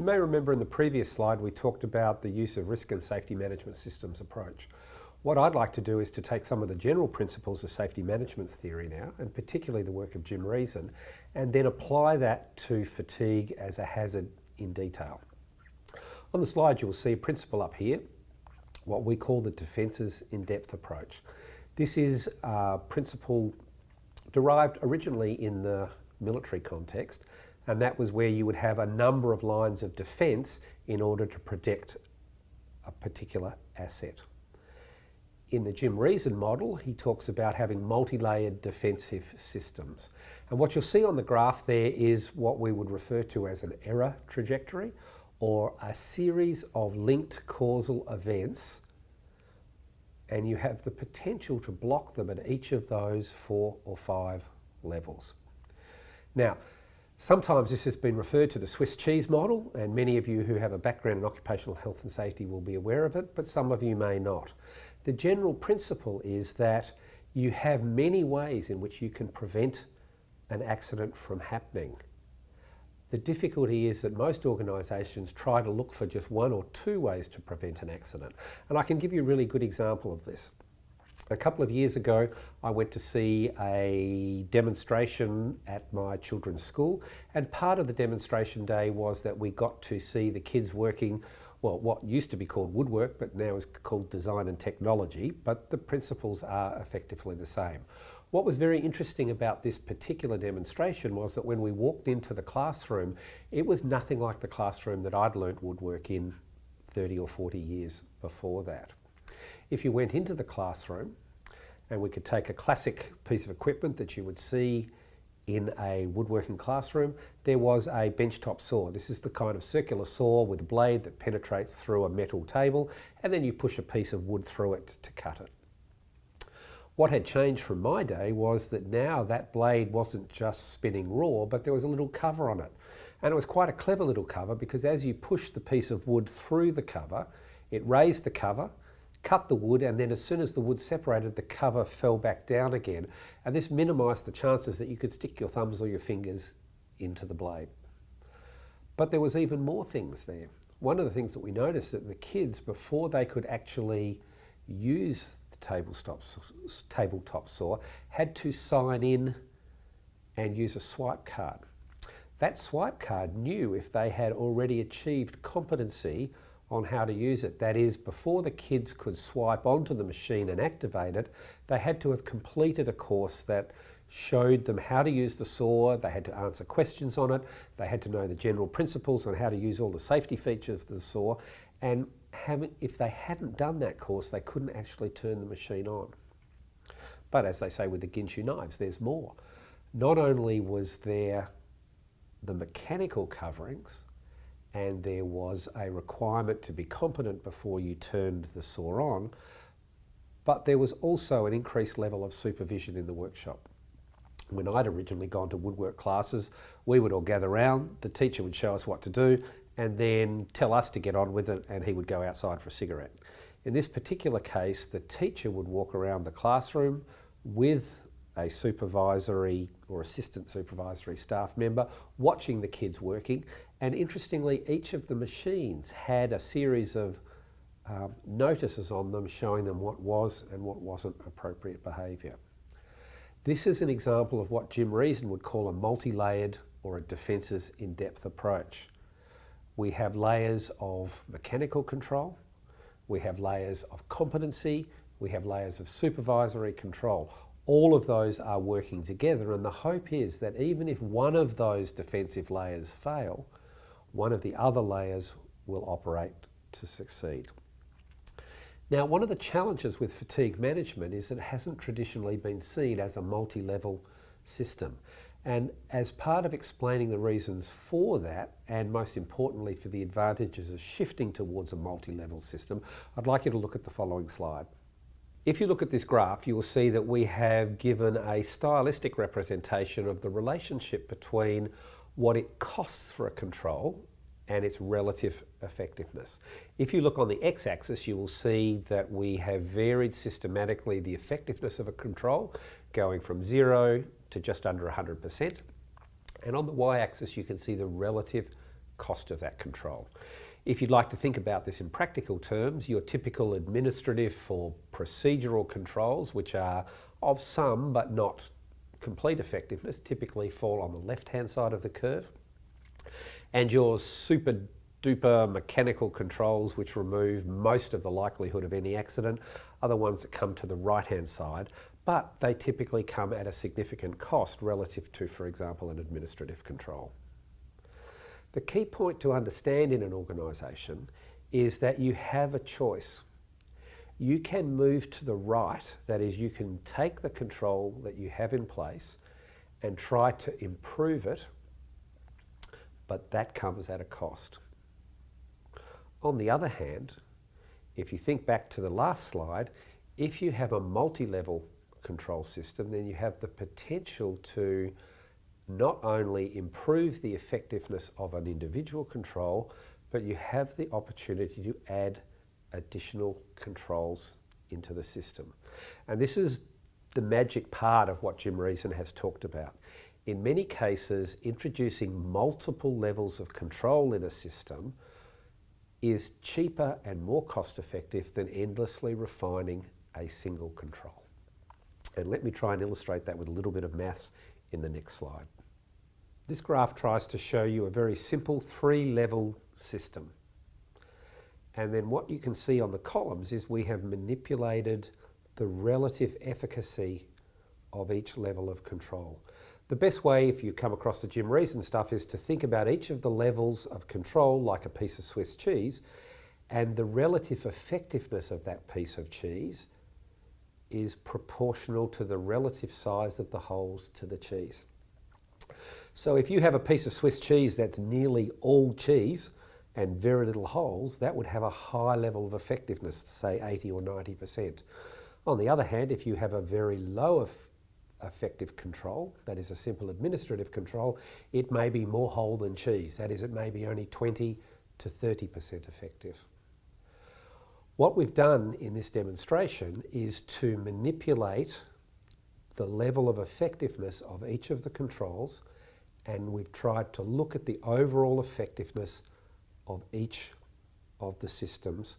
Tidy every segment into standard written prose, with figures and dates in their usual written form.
You may remember in the previous slide we talked about the use of risk and safety management systems approach. What I'd like to do is to take some of the general principles of safety management theory now, and particularly the work of Jim Reason, and then apply that to fatigue as a hazard in detail. On the slide you will see a principle up here, what we call the defences in depth approach. This is a principle derived originally in the military context, and that was where you would have a number of lines of defence in order to protect a particular asset. In the Jim Reason model, he talks about having multi-layered defensive systems. And what you'll see on the graph there is what we would refer to as an error trajectory, or a series of linked causal events, and you have the potential to block them at each of those 4 or 5 levels. Now, sometimes this has been referred to the Swiss cheese model, and many of you who have a background in occupational health and safety will be aware of it, but some of you may not. The general principle is that you have many ways in which you can prevent an accident from happening. The difficulty is that most organisations try to look for just 1 or 2 ways to prevent an accident. And I can give you a really good example of this. A couple of years ago, I went to see a demonstration at my children's school, and part of the demonstration day was that we got to see the kids working, well, what used to be called woodwork, but now is called design and technology, but the principles are effectively the same. What was very interesting about this particular demonstration was that when we walked into the classroom, it was nothing like the classroom that I'd learnt woodwork in 30 or 40 years before that. If you went into the classroom, and we could take a classic piece of equipment that you would see in a woodworking classroom, there was a benchtop saw. This is the kind of circular saw with a blade that penetrates through a metal table, and then you push a piece of wood through it to cut it. What had changed from my day was that now that blade wasn't just spinning raw, but there was a little cover on it. And it was quite a clever little cover, because as you pushed the piece of wood through the cover, it raised the cover, cut the wood, and then as soon as the wood separated, the cover fell back down again. And this minimised the chances that you could stick your thumbs or your fingers into the blade. But there was even more things there. One of the things that we noticed that the kids, before they could actually use the tabletop saw, had to sign in and use a swipe card. That swipe card knew if they had already achieved competency on how to use it. That is, before the kids could swipe onto the machine and activate it, they had to have completed a course that showed them how to use the saw, they had to answer questions on it, they had to know the general principles on how to use all the safety features of the saw, and if they hadn't done that course, they couldn't actually turn the machine on. But as they say with the Ginsu knives, there's more. Not only was there the mechanical coverings, and there was a requirement to be competent before you turned the saw on, but there was also an increased level of supervision in the workshop. When I'd originally gone to woodwork classes, we would all gather around, the teacher would show us what to do, and then tell us to get on with it, and he would go outside for a cigarette. In this particular case, the teacher would walk around the classroom with a supervisory or assistant supervisory staff member watching the kids working, and interestingly, each of the machines had a series of notices on them showing them what was and what wasn't appropriate behaviour. This is an example of what Jim Reason would call a multi-layered or a defences in depth approach. We have layers of mechanical control, we have layers of competency, we have layers of supervisory control. All of those are working together, and the hope is that even if one of those defensive layers fail, one of the other layers will operate to succeed. Now, one of the challenges with fatigue management is that it hasn't traditionally been seen as a multi-level system. And as part of explaining the reasons for that, and most importantly for the advantages of shifting towards a multi-level system, I'd like you to look at the following slide. If you look at this graph, you will see that we have given a stylistic representation of the relationship between what it costs for a control and its relative effectiveness. If you look on the x-axis, you will see that we have varied systematically the effectiveness of a control, going from 0 to just under 100%. And on the y-axis, you can see the relative cost of that control. If you'd like to think about this in practical terms, your typical administrative or procedural controls, which are of some but not complete effectiveness, typically fall on the left-hand side of the curve. And your super duper mechanical controls, which remove most of the likelihood of any accident, are the ones that come to the right-hand side, but they typically come at a significant cost relative to, for example, an administrative control. The key point to understand in an organisation is that you have a choice. You can move to the right, that is, you can take the control that you have in place and try to improve it, but that comes at a cost. On the other hand, if you think back to the last slide, if you have a multi-level control system, then you have the potential to not only improve the effectiveness of an individual control, but you have the opportunity to add additional controls into the system. And this is the magic part of what Jim Reason has talked about. In many cases, introducing multiple levels of control in a system is cheaper and more cost effective than endlessly refining a single control. And let me try and illustrate that with a little bit of maths in the next slide. This graph tries to show you a very simple 3-level system. And then what you can see on the columns is we have manipulated the relative efficacy of each level of control. The best way, if you come across the Jim Reason stuff, is to think about each of the levels of control like a piece of Swiss cheese, and the relative effectiveness of that piece of cheese is proportional to the relative size of the holes to the cheese. So if you have a piece of Swiss cheese that's nearly all cheese and very little holes, that would have a high level of effectiveness, say 80 or 90%. On the other hand, if you have a very low effective control, that is a simple administrative control, it may be more whole than cheese. That is, it may be only 20 to 30% effective. What we've done in this demonstration is to manipulate the level of effectiveness of each of the controls, and we've tried to look at the overall effectiveness of each of the systems,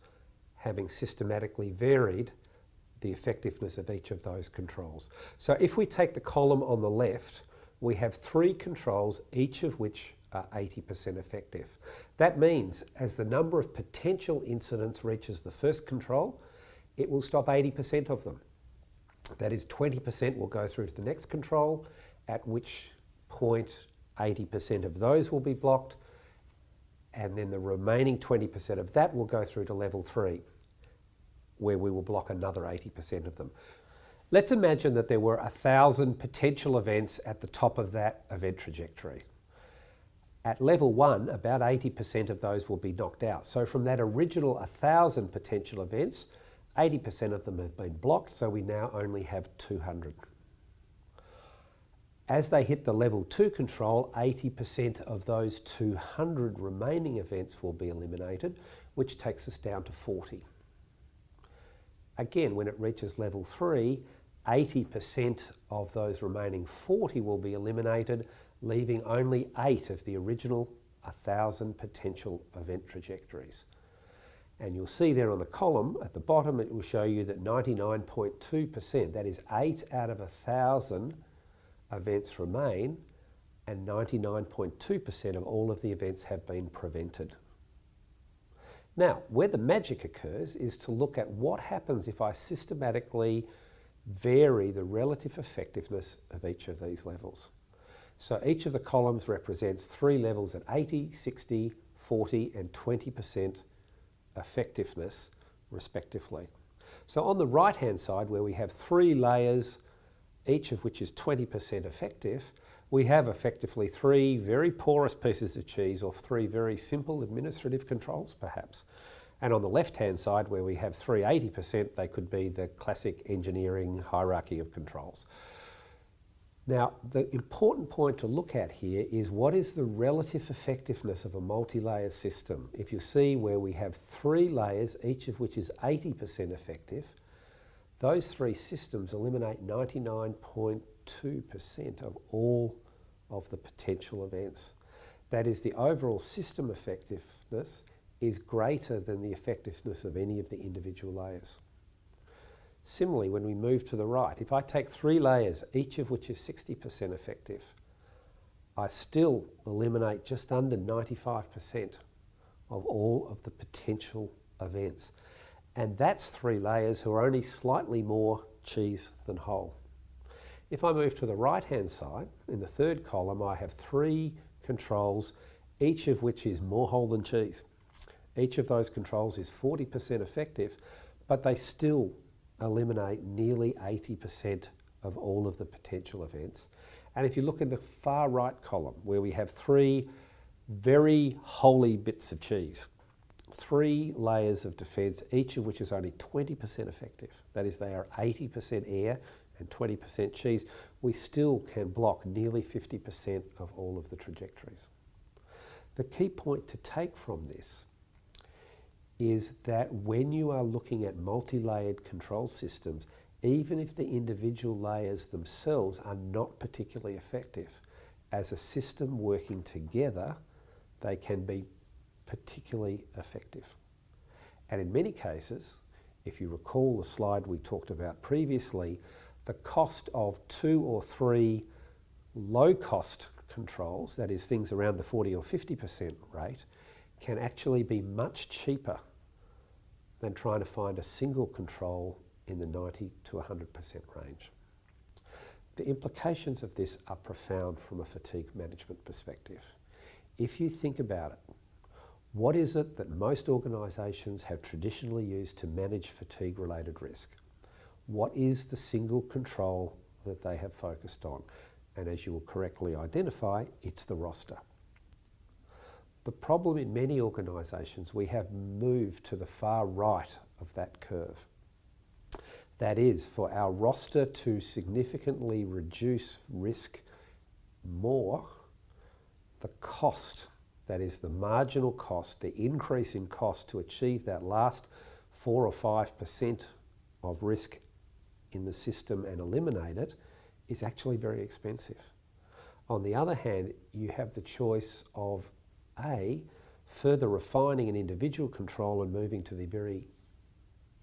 having systematically varied the effectiveness of each of those controls. So if we take the column on the left, we have 3 controls, each of which are 80% effective. That means as the number of potential incidents reaches the first control, it will stop 80% of them. That is, 20% will go through to the next control, at which point 80% of those will be blocked, and then the remaining 20% of that will go through to level 3, where we will block another 80% of them. Let's imagine that there were 1,000 potential events at the top of that event trajectory. At level 1, about 80% of those will be knocked out. So from that original 1,000 potential events, 80% of them have been blocked, so we now only have 200. As they hit the level 2 control, 80% of those 200 remaining events will be eliminated, which takes us down to 40. Again, when it reaches level 3, 80% of those remaining 40 will be eliminated, leaving only 8 of the original 1,000 potential event trajectories. And you'll see there on the column at the bottom, it will show you that 99.2%, that is 8 out of 1,000 events remain, and 99.2% of all of the events have been prevented. Now, where the magic occurs is to look at what happens if I systematically vary the relative effectiveness of each of these levels. So each of the columns represents 3 levels at 80, 60, 40 and 20% effectiveness respectively. So on the right hand side, where we have 3 layers, each of which is 20% effective, we have effectively 3 very porous pieces of cheese, or 3 very simple administrative controls perhaps. And on the left hand side, where we have 3 80%, they could be the classic engineering hierarchy of controls. Now, the important point to look at here is what is the relative effectiveness of a multi-layer system. If you see where we have 3 layers, each of which is 80% effective, those 3 systems eliminate 99.2% of all of the potential events. That is, the overall system effectiveness is greater than the effectiveness of any of the individual layers. Similarly, when we move to the right, if I take 3 layers, each of which is 60% effective, I still eliminate just under 95% of all of the potential events. And that's 3 layers who are only slightly more cheese than whole. If I move to the right-hand side, in the third column, I have 3 controls, each of which is more whole than cheese. Each of those controls is 40% effective, but they still eliminate nearly 80% of all of the potential events. And if you look in the far right column, where we have 3 very wholly bits of cheese, 3 layers of defence, each of which is only 20% effective. That is, they are 80% air and 20% cheese. We still can block nearly 50% of all of the trajectories. The key point to take from this is that when you are looking at multi-layered control systems, even if the individual layers themselves are not particularly effective, as a system working together, they can be particularly effective. And in many cases, if you recall the slide we talked about previously, the cost of 2 or 3 low-cost controls, that is things around the 40 or 50% rate, can actually be much cheaper than trying to find a single control in the 90 to 100% range. The implications of this are profound from a fatigue management perspective. If you think about it, what is it that most organisations have traditionally used to manage fatigue-related risk? What is the single control that they have focused on? And as you will correctly identify, it's the roster. The problem in many organisations, we have moved to the far right of that curve. That is, for our roster to significantly reduce risk more, the cost, that is the marginal cost, the increase in cost to achieve that last 4 or 5% of risk in the system and eliminate it, is actually very expensive. On the other hand, you have the choice of A, further refining an individual control and moving to the very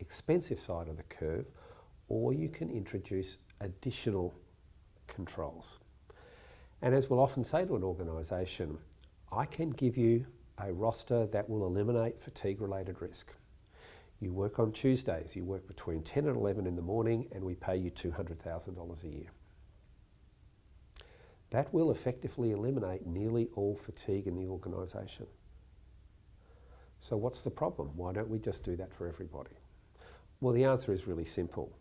expensive side of the curve, or you can introduce additional controls. And as we'll often say to an organisation, I can give you a roster that will eliminate fatigue-related risk. You work on Tuesdays, you work between 10 and 11 in the morning, and we pay you $200,000 a year. That will effectively eliminate nearly all fatigue in the organisation. So what's the problem? Why don't we just do that for everybody? Well, the answer is really simple.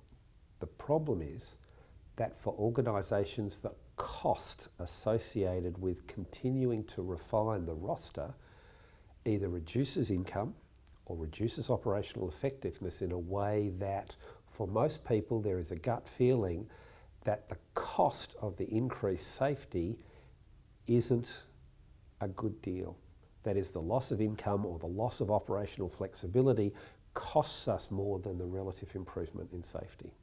The problem is that for organisations, the cost associated with continuing to refine the roster either reduces income or reduces operational effectiveness in a way that, for most people, there is a gut feeling that the cost of the increased safety isn't a good deal. That is, the loss of income or the loss of operational flexibility costs us more than the relative improvement in safety.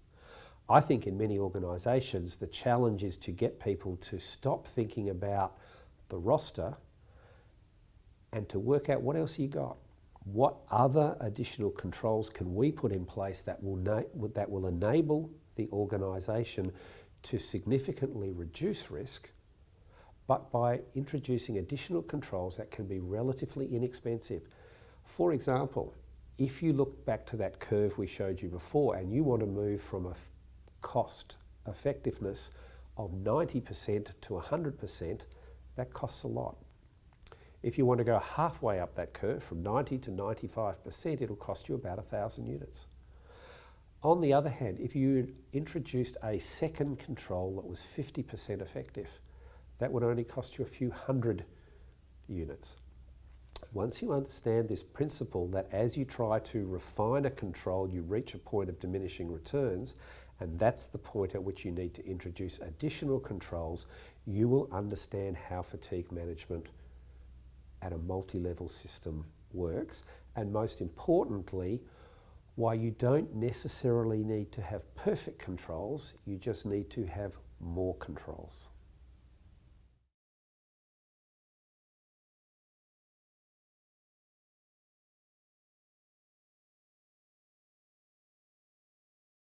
I think in many organisations, the challenge is to get people to stop thinking about the roster and to work out what else you got. What other additional controls can we put in place that will enable the organisation to significantly reduce risk, but by introducing additional controls that can be relatively inexpensive. For example, if you look back to that curve we showed you before and you want to move from a cost effectiveness of 90% to 100%, that costs a lot. If you want to go halfway up that curve from 90 to 95%, it'll cost you about 1,000 units. On the other hand, if you introduced a second control that was 50% effective, that would only cost you a few hundred units. Once you understand this principle that as you try to refine a control, you reach a point of diminishing returns, and that's the point at which you need to introduce additional controls, you will understand how fatigue management at a multi-level system works, and most importantly, why you don't necessarily need to have perfect controls, you just need to have more controls.